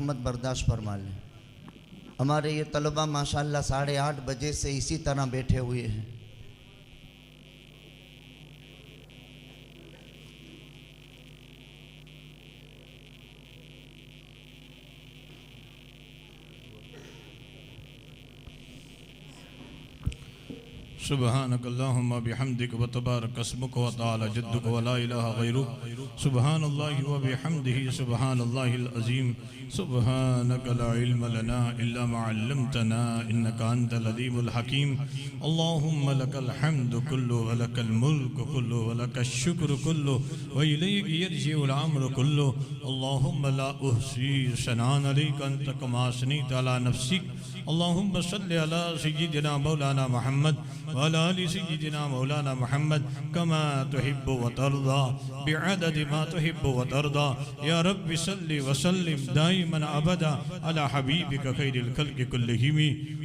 उम्मत बर्दाश्त फरमा ले। हमारे ये तलबा माशाल्लाह 8:30 बजे से इसी तरह बैठे हुए हैं। सुबहानक अल्लाहुम्मा बिहम्दिक व तबारक अस्मुक व तआला जद्दुक व ला इलाहा गैरुक सुबहानल्लाहि व बिहम्दिही सुबहानल्लाहिल अज़ीम सुबहानक ला इल्म लना इल्ला मा अल्लमतना इन्नका अंतल अलीमुल हकीम। अल्लाहुम्मा लकल हम्दु कुल्लु व लकल मुल्कु कुल्लु व लकश शुक्र कुल्लु व इलैका यर्जिउल अम्रु कुल्लु। अल्लाहुम्मा ला उहसी सनान अलैका अंत कमा असनैत अला नफ्सिक। अल्लाहुम्मा सल्लि अला सय्यिदिना मौलाना मुहम्मद व अला आलि सय्यिदिना मौलाना मुहम्मद कमा तुहिब्बु व तर्दा बिअददि मा तुहिब्बु व तर्दा। या रब्बि सल्लि व सल्लिम दाइमन अबदा अला हबीबिका खैरिल खल्क़ि कुल्लिहिम।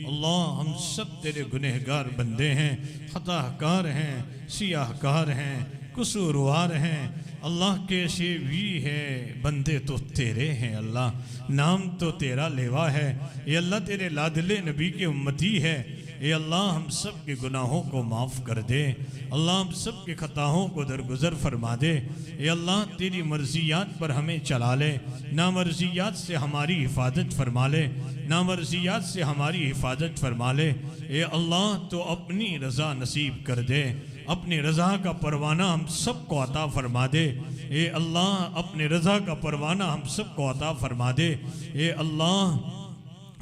अल्लाह, हम सब तेरे गुनहगार बंदे हैं, खताकार हैं, सियाहकार हैं, कसूरवार हैं। अल्लाह कैसे भी है, बंदे तो तेरे हैं। अल्लाह, नाम तो तेरा लेवा है। ये अल्लाह तेरे लादले नबी के उम्मती है। ये अल्लाह हम सब के गुनाहों को माफ़ कर दे। अल्लाह हम सब के खताओं को दरगुजर फरमा दे। ये अल्लाह तेरी मर्जियात पर हमें चला ले, नामर्जियात से हमारी हिफाजत फरमा ले, नामर्जियात से हमारी हिफाजत फरमा ले। ये अल्लाह तो अपनी रज़ा नसीब कर दे, अपनी रज़ा का परवाना हम सब को अता फरमा दे। ये अल्लाह अपनी रज़ा का परवाना हम सब को अता फरमा दे। ये अल्लाह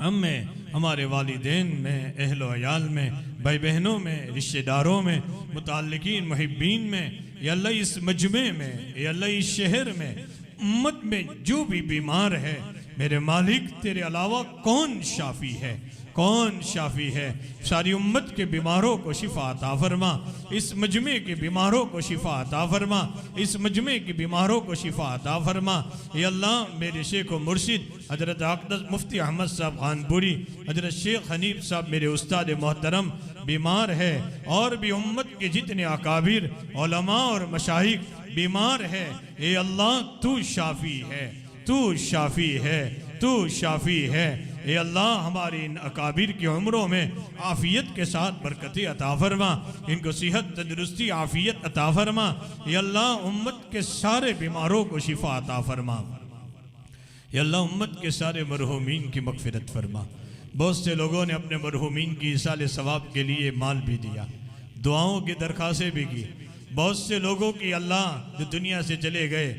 हमें, हमारे वालिदैन में, अहलो अयाल में, भाई बहनों में, रिश्तेदारों में, मुताल्लिकीन मुहिब्बीन में, या अल्लाह इस मजमे में, या अल्लाह इस शहर में, उम्मत में जो भी बीमार है, मेरे मालिक तेरे अलावा कौन शाफी है, कौन शाफी है। सारी उम्मत के बीमारों को शिफा अता फरमा, इस मजमे के बीमारों को शिफा अता फरमा, इस मजमे के बीमारों को शिफा अता फरमा। ये अल्लाह मेरे शेख व मुर्शिद हजरत अक़दस मुफ्ती अहमद साहब खानपुरी, हजरत शेख हनीफ साहब मेरे उस्ताद मोहतरम बीमार है, और भी उम्मत के जितने अकाबिर उलमा और मशाइख बीमार है। ये अल्लाह तू शाफी है, तू शाफी है, तू शाफी है। ये अल्लाह हमारी इन अकाबिर की उम्रों में आफ़ियत के साथ बरकतें अता फरमा, इनको सेहत तंदुरुस्ती आफ़ियत अता फरमा। ये अल्लाह उम्मत के सारे बीमारों को शिफा अता फरमा। ये अल्लाह उम्मत के सारे मरहूमीन की मग़फ़िरत फरमा। बहुत से लोगों ने अपने मरहूमीन की इसाले सवाब के लिए माल भी दिया, दुआओं की दरख्वास्तें भी की। बहुत से लोगों की अल्लाह जो दुनिया से चले गए,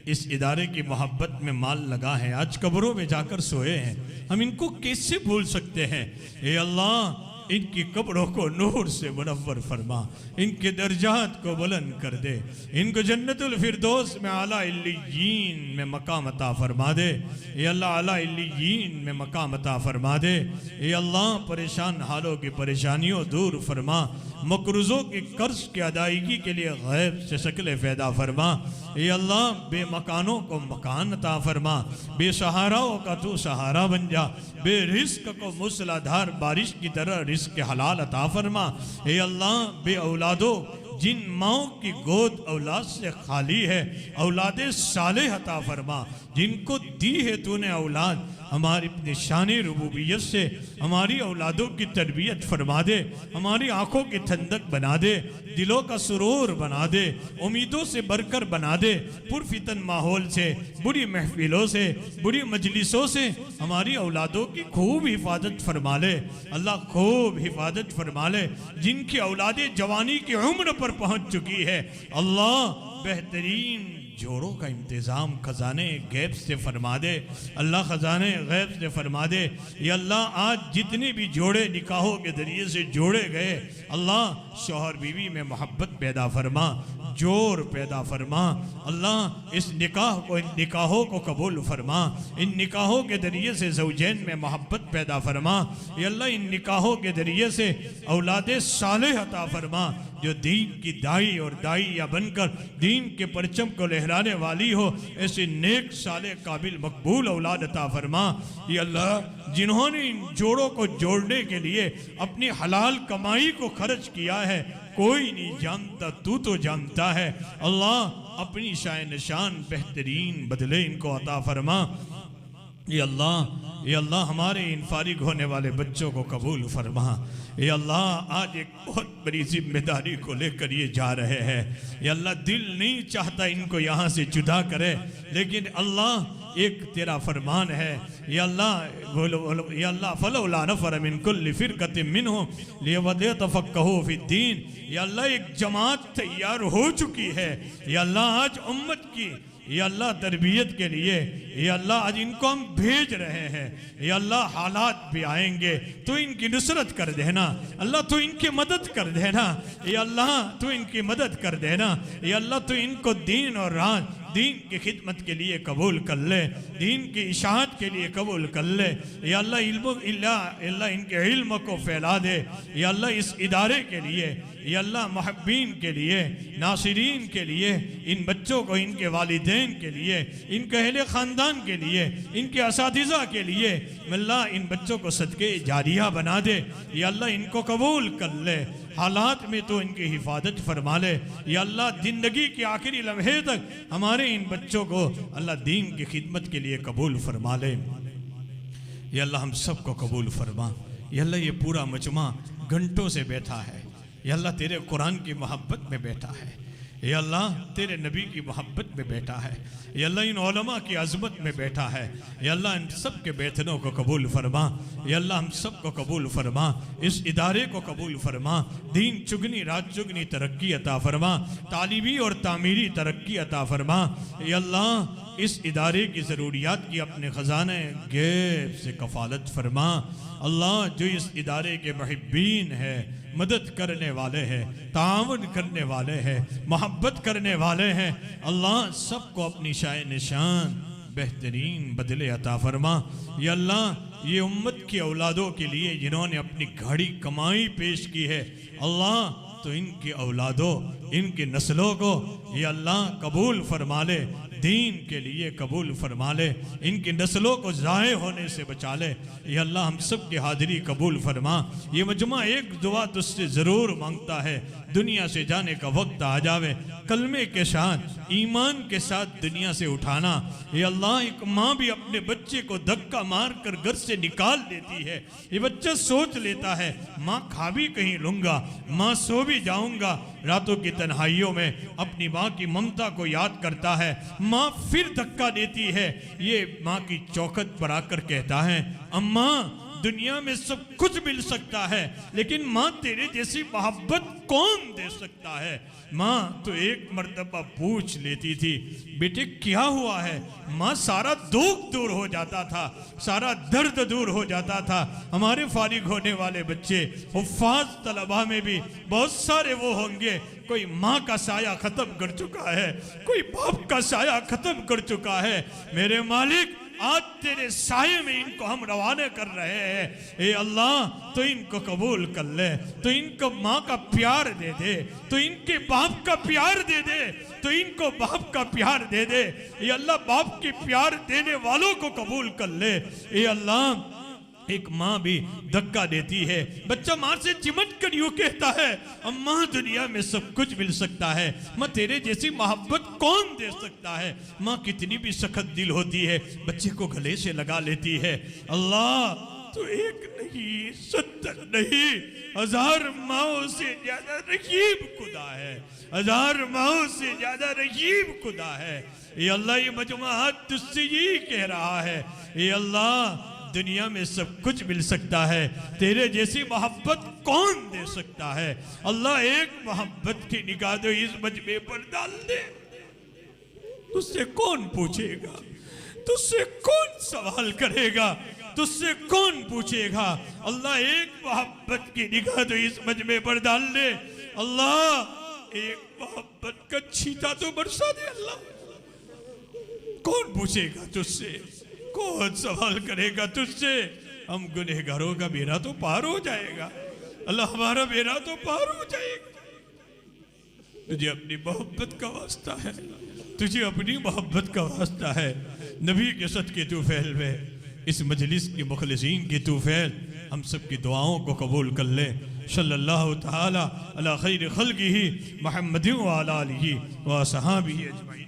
इस इदारे की मोहब्बत में माल लगा है, आज कब्रों में जाकर सोए हैं। हम इनको कैसे भूल सकते हैं। ये अल्लाह इनकी कब्रों को नूर से मुनव्वर फरमा, इनके दर्जात को बुलंद कर दे, इनको जन्नतुल फिरदौस में आला इल्लियीन में मकाम अता फरमा दे। ये अल्लाह आला इल्लियीन में मकाम अता फरमा दे। ये अल्लाह परेशान हालों की परेशानियों दूर फरमा, मकरूज़ों की कर्ज की अदायगी के लिए गैब से शक्ल पैदा फरमा। ये अल्लाह बेमकानों को मकान अता फरमा, बेसहाराओं का तू सहारा बन जा, बेरिस्क को मूसलाधार बारिश की तरह रिस्क के हलाल अता फरमा। ये अल्लाह बे औलादों, जिन माओं की गोद औलाद से खाली है, औलादे सालेह अता फरमा। जिनको दी है तूने औलाद, हमारी अपनी शान रुबूबियत से हमारी औलादों की तरबियत फरमा दे, हमारी आंखों की ठंडक बना दे, दिलों का सुरूर बना दे, उम्मीदों से भरकर बना दे। पुरफितन माहौल से, बुरी महफिलों से, बुरी मजलिसों से हमारी औलादों की खूब हिफाजत फरमा ले। अल्लाह खूब हिफाजत फरमा ले। जिनकी औलादें जवानी की उम्र पर पहुंच चुकी है, अल्लाह बेहतरीन जोड़ों का इंतज़ाम खजाने गैब से फरमा दे। अल्लाह खजाने गैब से फरमा दे। ये अल्लाह आज जितने भी जोड़े निकाहों के ज़रिए से जोड़े गए, अल्लाह शौहर बीवी में मोहब्बत पैदा फरमा, जोर पैदा फरमा। अल्लाह इस निकाह को, इन निकाहों को कबूल फरमा, इन निकाहों के ज़रिए से ज़ौजैन में मोहब्बत पैदा फरमा। ये अल्लाह इन निकाहों के ज़रिए से औलादे सालेह अता फरमा, जो दीन की दाई और दाइया बनकर दीन के परचम को लहराने वाली हो। ऐसे नेक साले काबिल मकबूल औलाद अता फरमा। ये अल्लाह जिन्होंने इन जोड़ों को जोड़ने के लिए अपनी हलाल कमाई को खर्च किया है, कोई नहीं जानता, तू तो जानता है। अल्लाह अपनी शान निशान बेहतरीन बदले इनको अता फरमा। ये अल्लाह हमारे इन फारिग होने वाले बच्चों को कबूल फरमा। ये अल्लाह आज एक बहुत बड़ी जिम्मेदारी को लेकर ये जा रहे हैं। ये अल्लाह दिल नहीं चाहता इनको यहाँ से जुदा करे, लेकिन अल्लाह एक तेरा फरमान है। ये अल्लाह बोलो ये अल्लाह फलौला नफर मिन कुल्लि फिरकतिन मिनहुम लियतफक्कहू फिद्दीन। ये अल्लाह एक जमात तैयार हो चुकी है। ये अल्लाह आज उम्मत की ये अल्लाह तरबियत के लिए ये अल्लाह आज इनको हम भेज रहे हैं। ये अल्लाह हालात भी आएंगे तो इनकी नुसरत कर देना अल्लाह, तो इनकी मदद कर देना। ये अल्लाह तो इनकी मदद कर देना। ये अल्लाह तो इनको दीन और रात दीन की खिदमत के लिए कबूल कर ले, दीन की इशाअत के लिए कबूल कर ले। ये अल्लाह इनके इल्म को फैला दे। ये अल्लाह इस इदारे के लिए ये अल्लाह मुहब्बीन के लिए, नासिरीन के लिए, इन बच्चों को, इनके वालिदैन के लिए, इनके अहले ख़ानदान के लिए, इनके असातिज़ा के लिए अल्लाह इन बच्चों को सदके जारिया बना दे। ये अल्लाह इनको कबूल कर ले, हालात में तो इनकी हिफाजत फरमा ले। ये अल्लाह ज़िंदगी के आखिरी लम्हे तक हमारे इन बच्चों को अल्लाह दीन की खिदमत के लिए कबूल फरमा ले। ये अल्लाह हम सब को कबूल फरमा। ये अल्लाह ये पूरा मजमा घंटों से बैठा है। ये अल्लाह तेरे कुरान की मोहब्बत में बैठा है। ये अल्लाह तेरे नबी की मोहब्बत में बैठा है। ये अल्लाह इन उलमा की अज़मत में बैठा है। ये अल्लाह इन सब के बैठनों को कबूल फरमा। ये अल्लाह हम सब को कबूल फरमा, इस इदारे को कबूल फरमा। दीन चुगनी रात चुगनी तरक्की अता फरमा, तालीमी और तामीरी तरक्की अता फरमा। ये अल्लाह इस इदारे की ज़रूरियात की अपने ख़जाने गैब से कफ़ालत फरमा। अल्लाह जो इस इदारे के मुहिब्बीन है, मदद करने वाले हैं, तावन करने वाले हैं, मोहब्बत करने वाले हैं, अल्लाह सबको अपनी शाए निशान बेहतरीन बदले अता फरमा। या अल्लाह ये उम्मत की औलादों के लिए जिन्होंने अपनी घड़ी कमाई पेश की है, अल्लाह तो इनकी औलादों, इनकी नस्लों को ये अल्लाह कबूल फरमा ले, दीन के लिए कबूल फरमा ले, इनकी नस्लों को ज़ाये होने से बचा ले। ये अल्लाह हम सब की हाज़िरी कबूल फरमा। ये मजमा एक दुआ तुझसे ज़रूर मांगता है, दुनिया से जाने का वक्त आ जावे, कलमे के साथ ईमान के साथ दुनिया से उठाना। ये अल्लाह एक माँ भी अपने बच्चे को धक्का मार कर घर से निकाल देती है। ये बच्चा सोच लेता है माँ खा भी कहीं लूँगा, माँ सो भी जाऊँगा, रातों की तन्हाइयों में अपनी माँ की ममता को याद करता है। माँ फिर धक्का देती है, ये माँ की चौखट पर आकर कहता है अम्मा दुनिया में सब कुछ मिल सकता है, लेकिन माँ तेरे जैसी मोहब्बत कौन दे सकता है। माँ तो एक मर्तबा पूछ लेती थी बेटे क्या हुआ है, माँ सारा दुख दूर हो जाता था, सारा दर्द दूर हो जाता था। हमारे फारिग होने वाले बच्चे हुफ्फाज तलबा में भी बहुत सारे वो होंगे, कोई माँ का साया खत्म कर चुका है, कोई बाप का साया खत्म कर चुका है। मेरे मालिक आज तेरे साये में इनको हम रवाने कर रहे हैं। ए अल्लाह तो इनको कबूल कर ले, तो इनको माँ का प्यार दे दे, तो इनके बाप का प्यार दे दे, तो इनको बाप का प्यार दे दे। ये अल्लाह बाप के प्यार देने वालों को कबूल कर ले। ये अल्लाह एक माँ भी धक्का देती है, बच्चा माँ से चिमट कर यूँ कहता है अम्मा दुनिया में सब कुछ मिल सकता है, माँ तेरे जैसी मोहब्बत कौन दे सकता है। माँ कितनी भी सख्त दिल होती है, बच्चे को गले से लगा लेती है। अल्लाह तो एक नहीं 70 नहीं 1000 माओं से ज्यादा रहीम खुदा है, 1000 माओं से ज्यादा रहीम खुदा है। ये अल्लाह ये मजमा तुझसे यही कह रहा है, ये अल्लाह दुनिया में सब कुछ मिल सकता है, तेरे जैसी मोहब्बत कौन दे सकता है। अल्लाह एक मोहब्बत की निगाह दो इस मजमे पर डाल दे, तुझसे कौन पूछेगा, तुझसे कौन सवाल करेगा, तुझसे कौन पूछेगा। अल्लाह एक मोहब्बत की निगाह दो इस मजमे पर डाल दे। अल्लाह एक मोहब्बत का छींटा तो बरसा दे। अल्लाह कौन पूछेगा तुझसे, कौन सवाल करेगा तुझसे। हम गुनहगारों का बेड़ा तो पार हो जाएगा, अल्लाह हमारा बेड़ा तो पार हो जाएगा। तुझे अपनी मोहब्बत का वास्ता है, तुझे अपनी मोहब्बत का वास्ता है। नबी के सदके तू फैल में इस मजलिस की मुखलिसीन की तू फैल हम सब की दुआओं को कबूल कर ले। सल्लल्लाहु ताला अला खैर खल्किही मुहम्मदिन व अला आलिही व असहाबिही अजमईन।